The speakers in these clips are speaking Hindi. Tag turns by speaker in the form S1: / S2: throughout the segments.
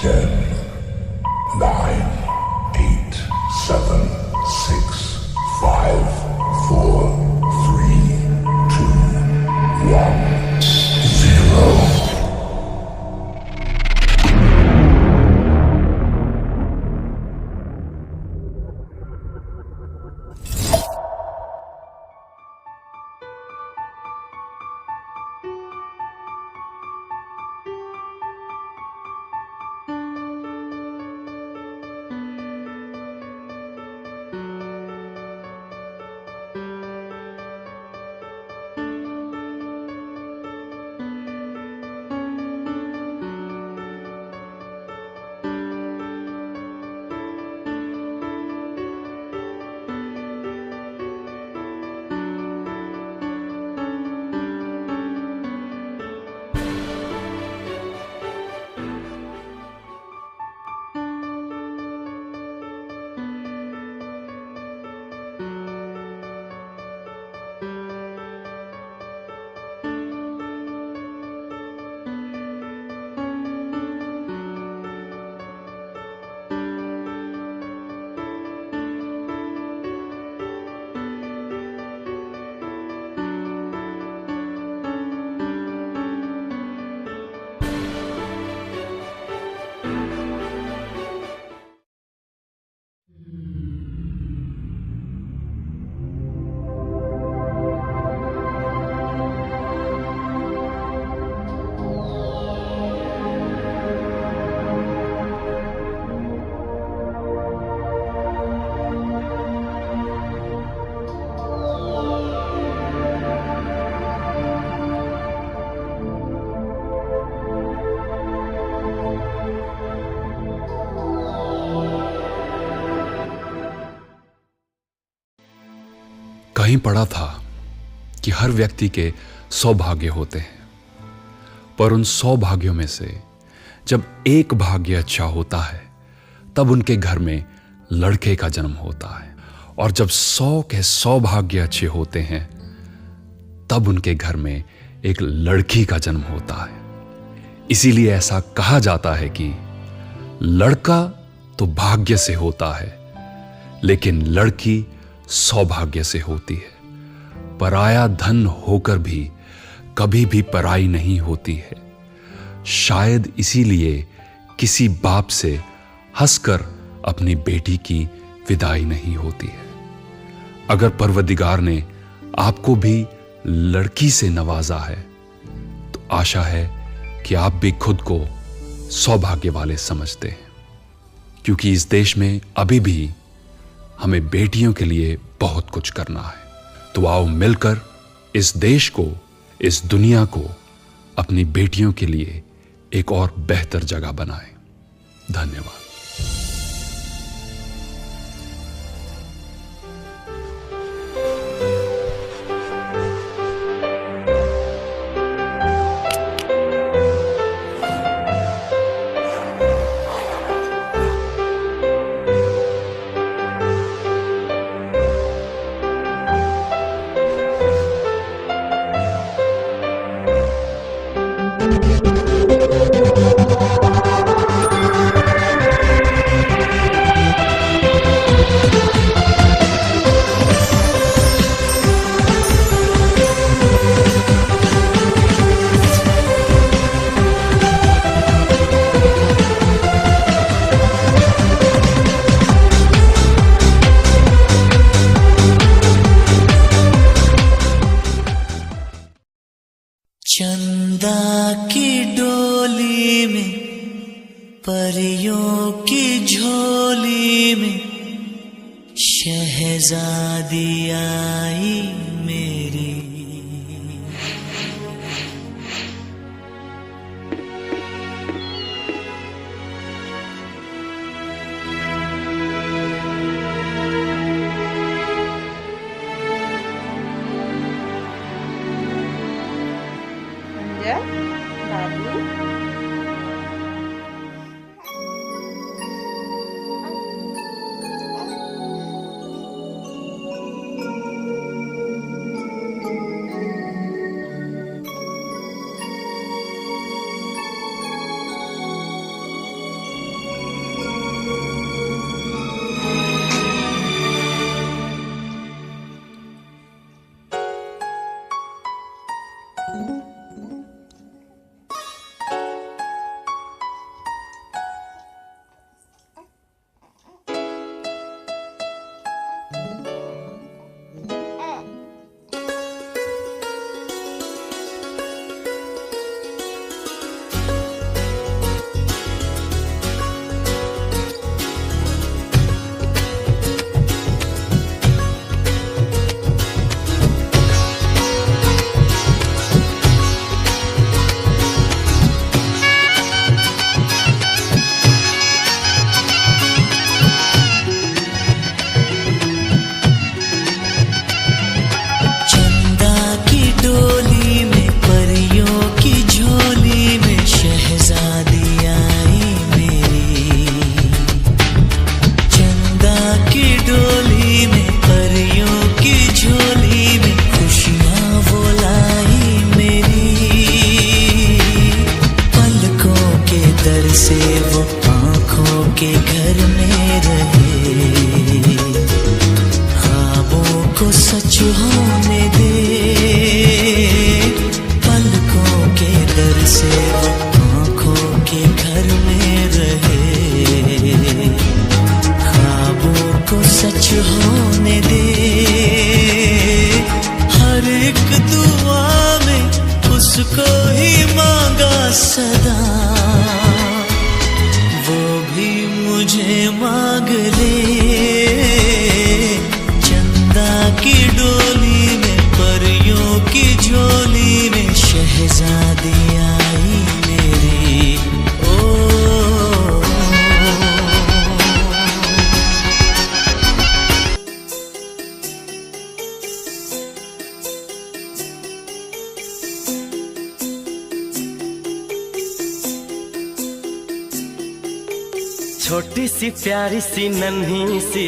S1: 10, 9, 8, 7, 6, 5, 4, 3, 2, 1, 0.
S2: कहीं पढ़ा था कि हर व्यक्ति के 100 भाग्य होते हैं, पर उन 100 भाग्यों में से जब एक भाग्य अच्छा होता है तब उनके घर में लड़के का जन्म होता है, और जब 100 के 100 भाग्य अच्छे होते हैं तब उनके घर में एक लड़की का जन्म होता है। इसीलिए ऐसा कहा जाता है कि लड़का तो भाग्य से होता है, लेकिन लड़की सौभाग्य से होती है। पराया धन होकर भी कभी भी पराई नहीं होती है। शायद इसीलिए किसी बाप से हंसकर अपनी बेटी की विदाई नहीं होती है। अगर परवरदिगार ने आपको भी लड़की से नवाजा है तो आशा है कि आप भी खुद को सौभाग्य वाले समझते हैं, क्योंकि इस देश में अभी भी हमें बेटियों के लिए बहुत कुछ करना है। तो आओ मिलकर इस देश को, इस दुनिया को अपनी बेटियों के लिए एक और बेहतर जगह बनाएं। धन्यवाद।
S3: चंदा की डोली में, परियों की झोली में, शहजादी आई मेरी।
S4: दादी
S3: से वो आंखों के घर में रहे, ख्वाबों को सच होने दे। पलकों के डर से वो आंखों के घर में रहे, ख्वाबों को सच होने दे। हर एक दुआ में उसको ही मांगा सदा, वो भी मुझे मांग ले। चंदा की डोली में, परियों की झोली में, शहजादी आई मेरी। ओ
S4: छोटी सी प्यारी सी नन्ही सी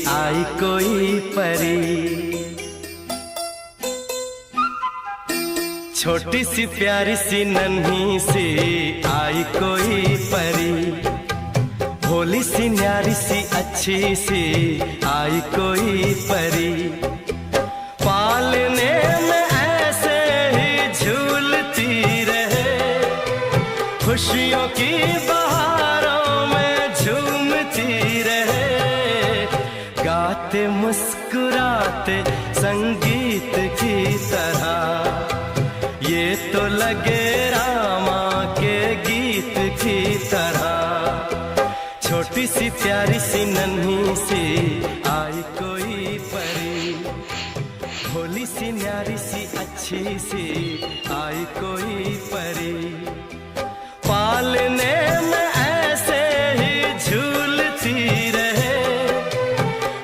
S4: आई कोई परी, छोटी सी प्यारी सी नन्ही सी आई कोई परी, भोली सी न्यारी सी अच्छी सी आई कोई परी। पालने में ऐसे ही झूलती रहे, खुशियों की बहारों में झूमती रहे, गाते मुस्कुराते संगीत की तरह। ये तो लगे रामा के गीत की तरह। छोटी सी प्यारी सी नन्ही सी आई कोई परी, भोली सी न्यारी सी अच्छी सी आई कोई परी। पालने में ऐसे ही झूलती रहे,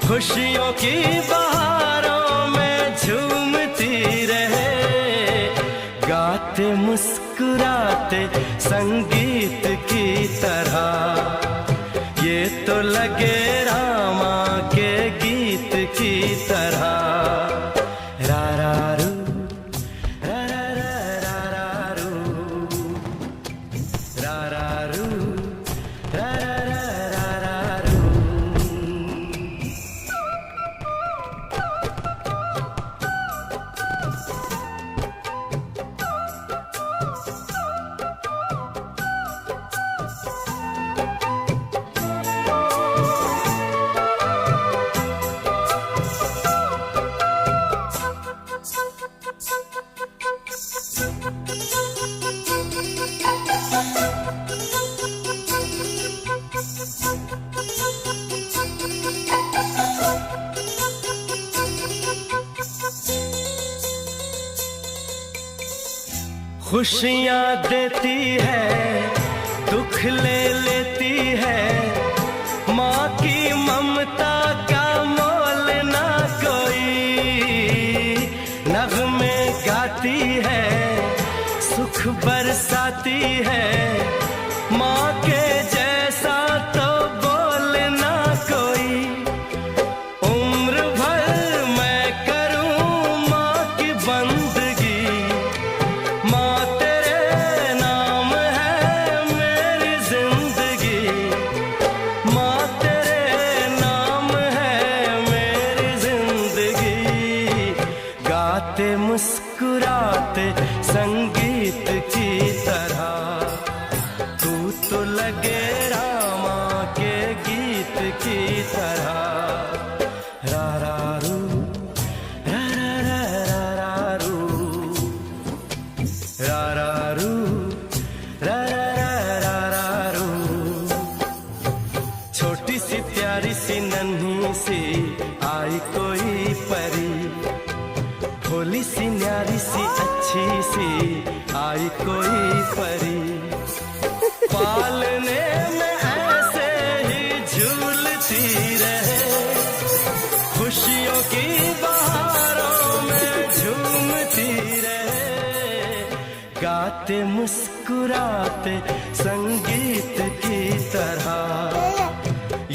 S4: खुशियों की बहारों में झूमती रहे, गाते मुस्कुराते संगीत की तरह। ये तो लगे रामा के गीत की तरह। रा रा रू, रा रा रा रा रू, रा रा रू, रा रा रा रू। खुशियाँ देती है, दुख ले लेती है, माँ की ममता का मोल ना कोई। नग़्मे गाती है, सुख बरसाती है, माँ के जैसा तो बोल ना कोई। उम्र भर मैं करूँ माँ की बंदगी, माँ तेरे नाम है मेरी जिंदगी, माँ तेरे नाम है मेरी जिंदगी। गाते मुस्कुराते संगीत की तरह, तू तो लगे रामा के गीत की तरह। रा रा रू, रा रा रा रा रू, रा रा रू, रा रा रा रा रू। छोटी सी प्यारी सी नन्ही सी आई कोई परी, भोली सी न्यारी सी अच्छी सी आई कोई परी। पालने में ऐसे ही झूलती रहे, खुशियों की बहारों में झूमती रहे, गाते मुस्कुराते संगीत की तरह।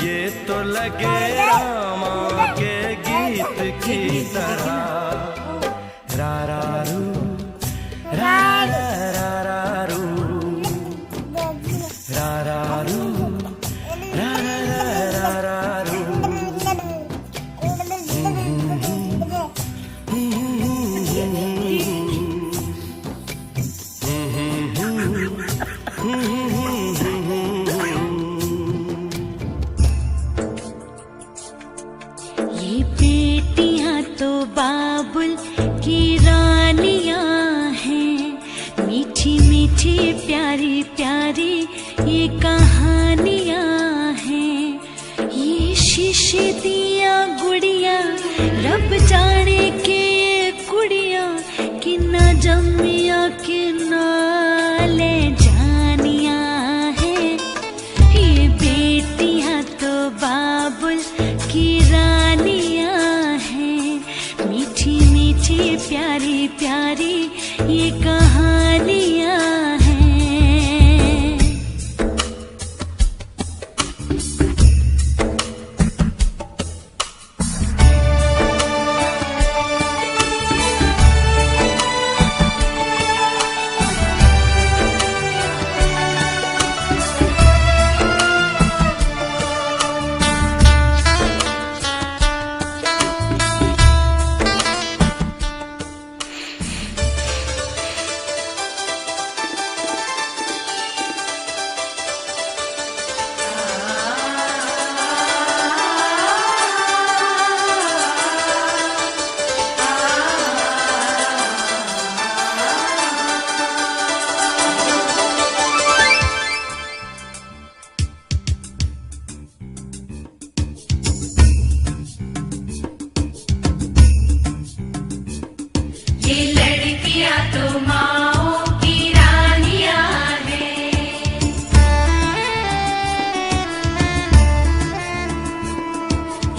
S4: ये तो लगे रामा के गीत की तरह। रा रा रू, रा रा रा रू, रा रा रू रा रा रा रा रू
S5: ये बेटियां तो बाबुल की रानियां हैं, मीठी मीठी प्यारी प्यारी ये कहानियां हैं। ये शीशे दिया गुड़िया रब जाने के ये कुड़िया कि ना जमिया कि ना ले जानियां हैं। ये बेटियां तो बाबुल की रानियां हैं, मीठी मीठी प्यारी प्यारी ये कहानियां हैं। ये लड़कियां तो माओ की रानियां हैं,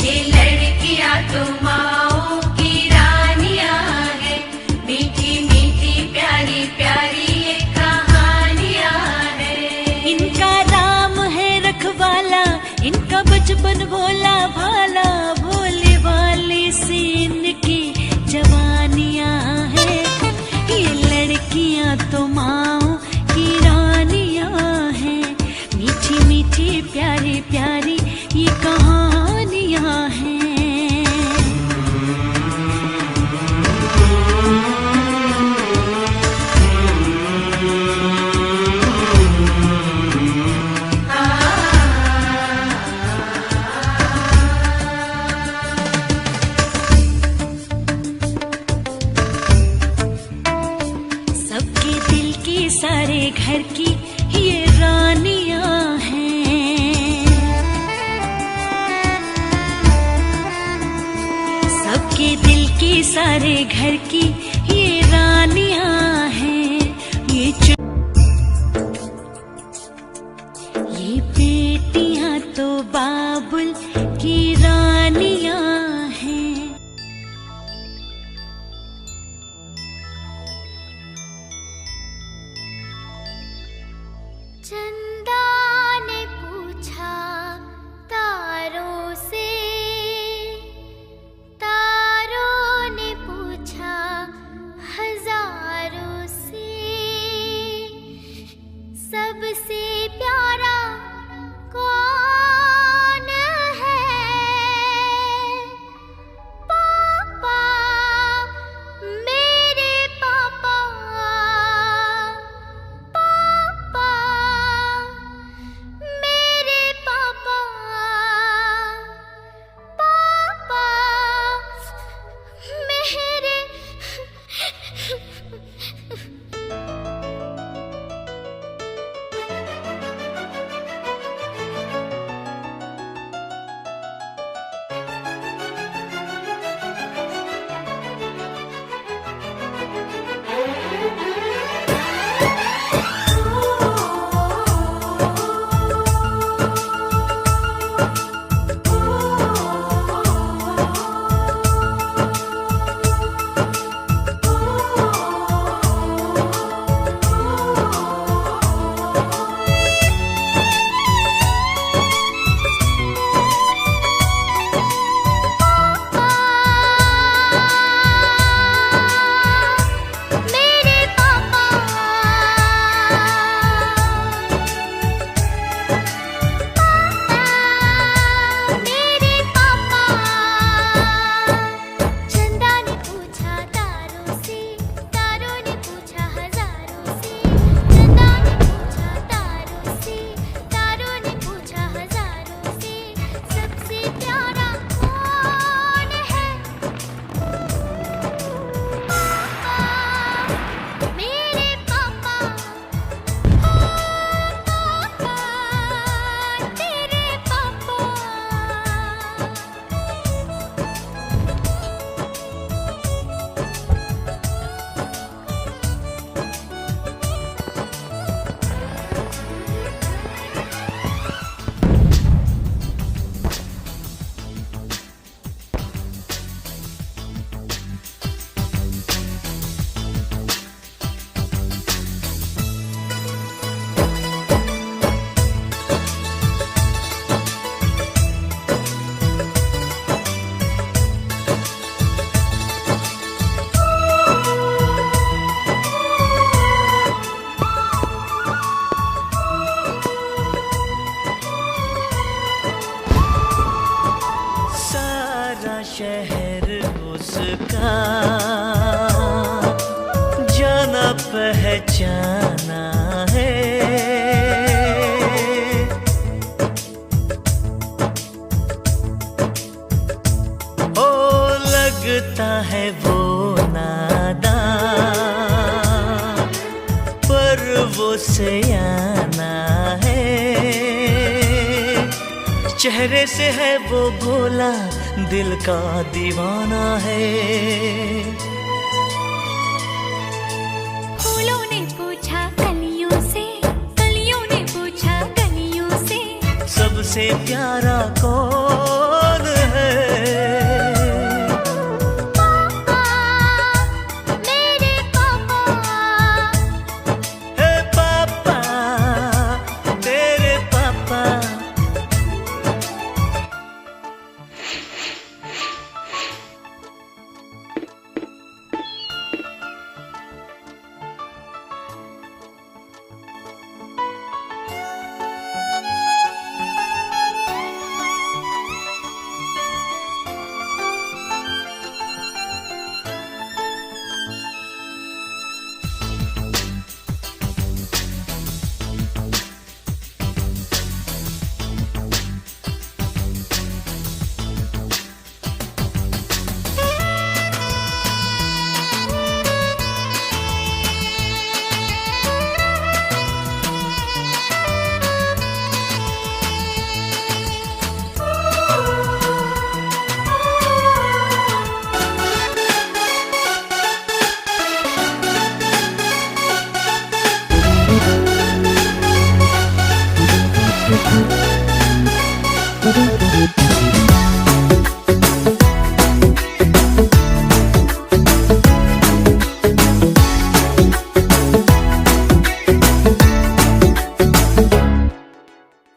S5: ये लड़कियां तो माओ की रानियां हैं, मीठी मीठी प्यारी प्यारी ये कहानियां हैं। इनका राम है रखवाला, इनका बचपन भोला भाला, भोले वाले से इनकी जवानियां हैं। ये लड़कियां तो माओ की रानियां हैं, मीठी मीठी प्यारी प्यारी ये कहानियां हैं। सबके दिल की सारे घर की ये रानियां हैं, सबके दिल की सारे घर की ये रानियां हैं। ये बेटियां तो बाबुल की रानियां हैं।
S6: चंदा ने पूछा तारों से, तारों ने पूछा हजारों से, सबसे प्यारा कौन है? पापा, मेरे पापा, पापा, मेरे पापा, पापा, मेरे
S3: शहर उसका जाना पहचाना है। ओ लगता है वो नादान पर वो सयाना है। चेहरे से है वो भोला दिल का दीवाना है।
S6: फूलों ने पूछा कलियों से, कलियों ने पूछा गलियों से,
S3: सबसे प्यारा कौन है?
S6: पापा मेरे पापा,
S3: हे पापा तेरे पापा।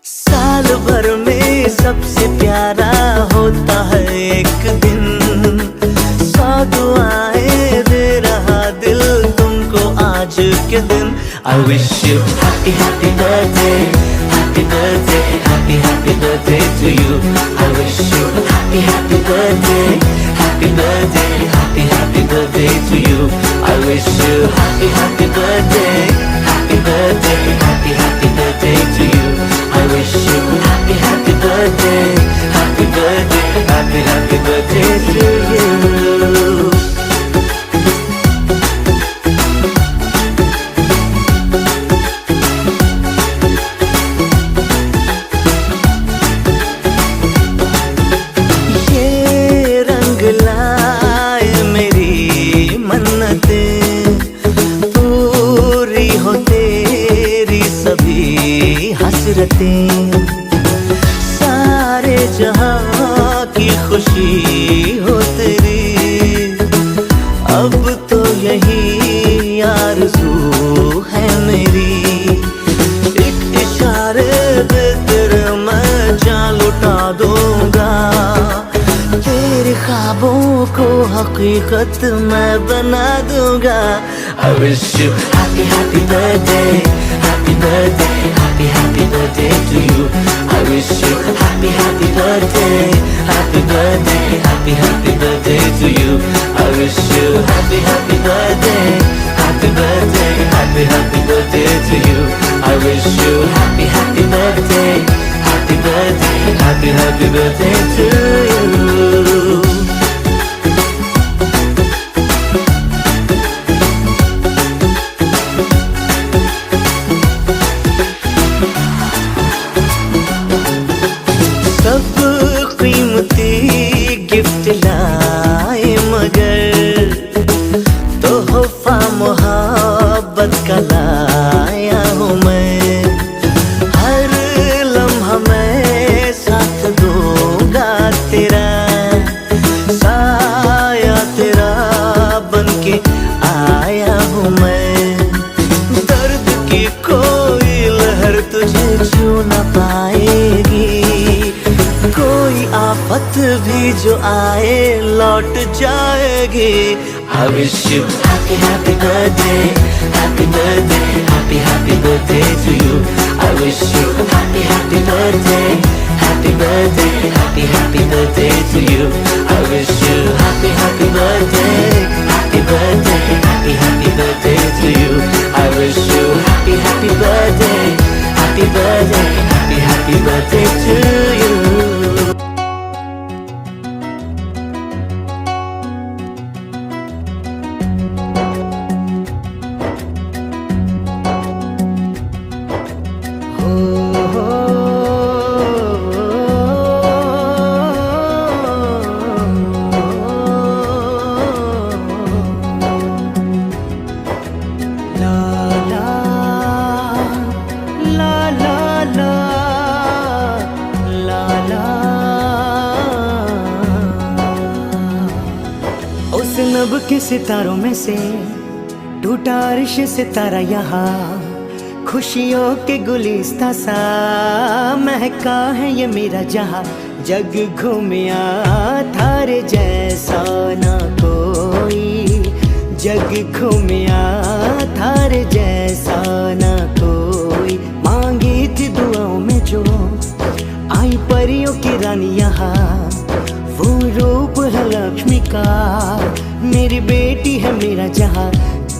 S3: साल भर में सबसे प्यारा होता है एक दिन। सौ दुआएं दे रहा दिल तुमको आज के दिन। I wish you happy happy birthday, happy birthday, happy happy birthday to you. I wish you happy happy birthday, happy birthday, happy happy birthday to you. I wish you happy happy birthday, happy birthday, happy happy birthday to you. I wish you happy happy birthday, happy birthday, happy happy birthday to you. पूरी हो तेरी सभी हसरतें, सारे जहां की खुशी हो तेरी। अब तो यही आरज़ू है मेरी, एक इशारे पे तेरे मैं जान लुटा दूंगा। तेरे ख्वाबों को हकीकत मैं बना दूंगा। I wish you happy happy birthday, happy birthday, happy happy birthday to you. I wish you happy happy birthday, happy birthday, happy happy birthday to you. I wish you happy happy birthday, happy birthday, happy happy birthday to you. I wish you happy happy birthday, happy birthday, happy happy birthday to you. Gift लाए मगर तोहफा मोहब्बत का लाया हूँ मैं। हर लम्हा मैं साथ दूंगा तेरा, साया तेरा बनके आया हूँ मैं। दर्द की कोई लहर तुझे छू न पाएगी, कोई आफत भी जो आए लौट जाएगी। I wish you happy happy birthday, happy birthday, happy happy birthday to you. I wish you happy happy birthday, happy birthday, happy happy, happy birthday to you. I wish you happy, happy birthday, happy birthday, happy, happy birthday to you. I wish you happy, happy birthday, happy birthday, happy, happy birthday to you.
S7: उस नभ के सितारों में से टूटा अर्श सितारा यहाँ, खुशियों के गुलिस्ता सा महका है ये मेरा जहाँ। जग घूमिया थारे जैसा ना कोई, जग घूमिया थारे जैसा ना कोई। मांगी थी दुआओं में जो आई परियों की रानी यहाँ, वो रूप है लक्ष्मी का, मेरी बेटी है मेरा जहाँ।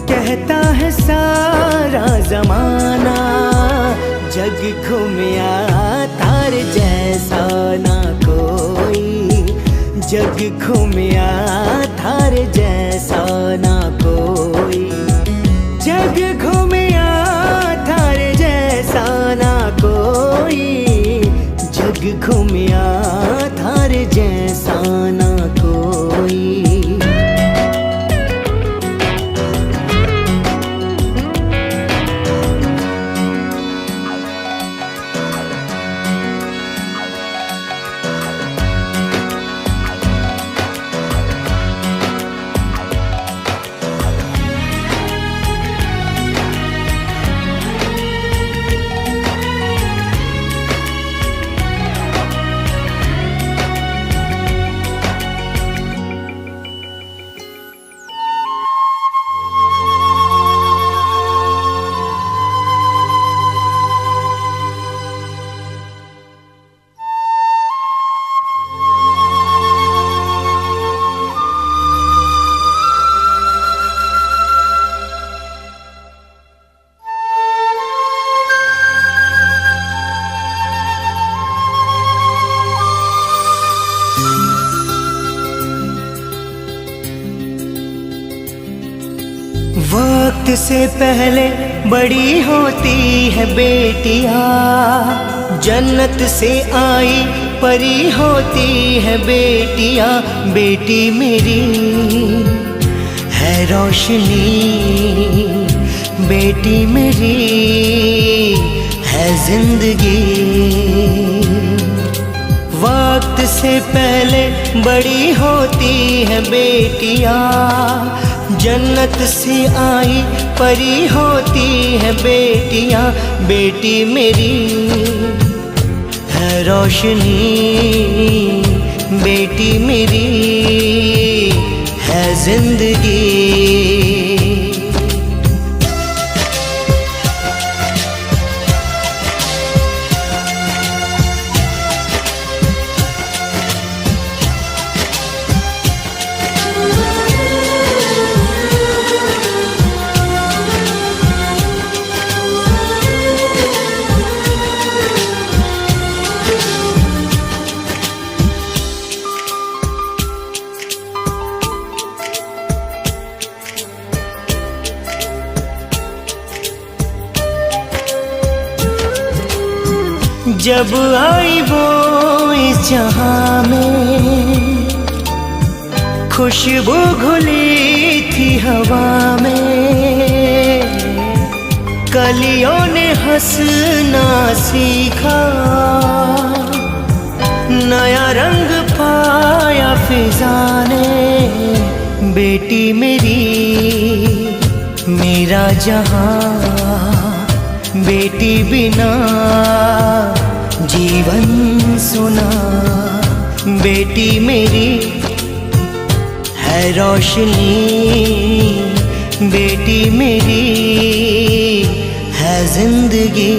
S7: कहता है सारा जमाना, जग घूमिया तारे जैसा ना कोई, जग घूमिया तारे जैसा ना कोई, जग घूमिया तारे जैसा ना कोई, जग घूमिया थारे जैसा ना कोई। वक्त से पहले बड़ी होती है बेटियां, जन्नत से आई परी होती है बेटियां। बेटी मेरी है रोशनी, बेटी मेरी है जिंदगी। वक्त से पहले बड़ी होती है बेटियां, जन्नत से आई परी होती है बेटियां। बेटी मेरी है रोशनी, बेटी मेरी है जिंदगी। जब आई वो इस जहां में, खुशबू घुली थी हवा में। कलियों ने हंसना सीखा, नया रंग पाया फिजा ने। बेटी मेरी मेरा जहां, बेटी बिना जीवन सुना। बेटी मेरी है रोशनी, बेटी मेरी है जिंदगी।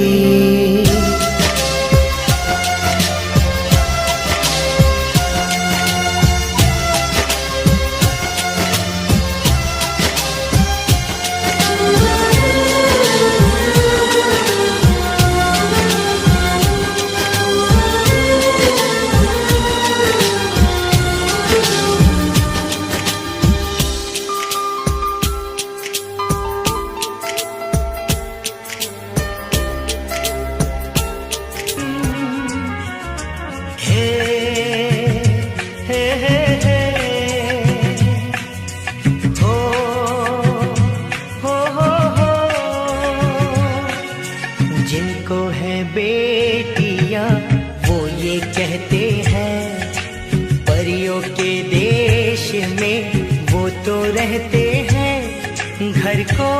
S7: रहते हैं, घर को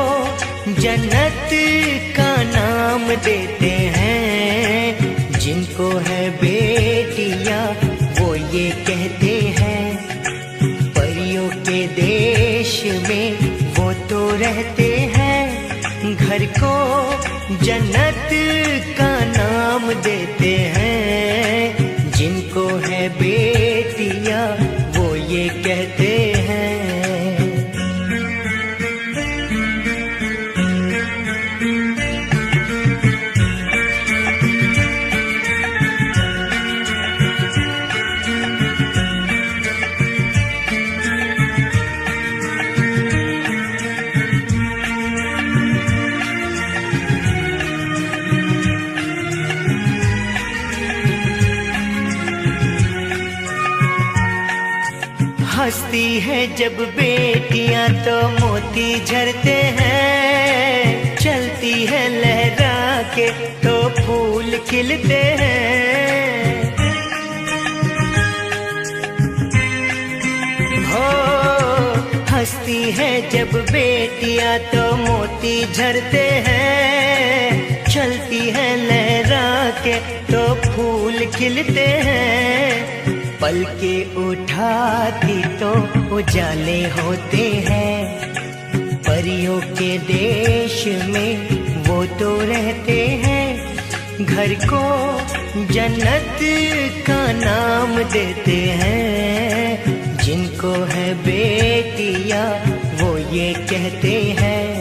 S7: जन्नत का नाम देते हैं। जिनको है बेटियां वो ये कहते हैं, परियों के देश में वो तो रहते हैं, घर को जन्नत का नाम देते हैं। जिनको है बेटियां वो ये कहते हैं। हंसती है जब बेटियां तो मोती झरते हैं, चलती है लहरा के तो फूल खिलते हैं। हो हंसती है जब बेटियां तो मोती झरते हैं, चलती है लहरा के तो फूल खिलते हैं। पल के उठाती तो उजाले होते हैं, परियों के देश में वो तो रहते हैं। घर को जन्नत का नाम देते हैं। जिनको है बेटियां वो ये कहते हैं,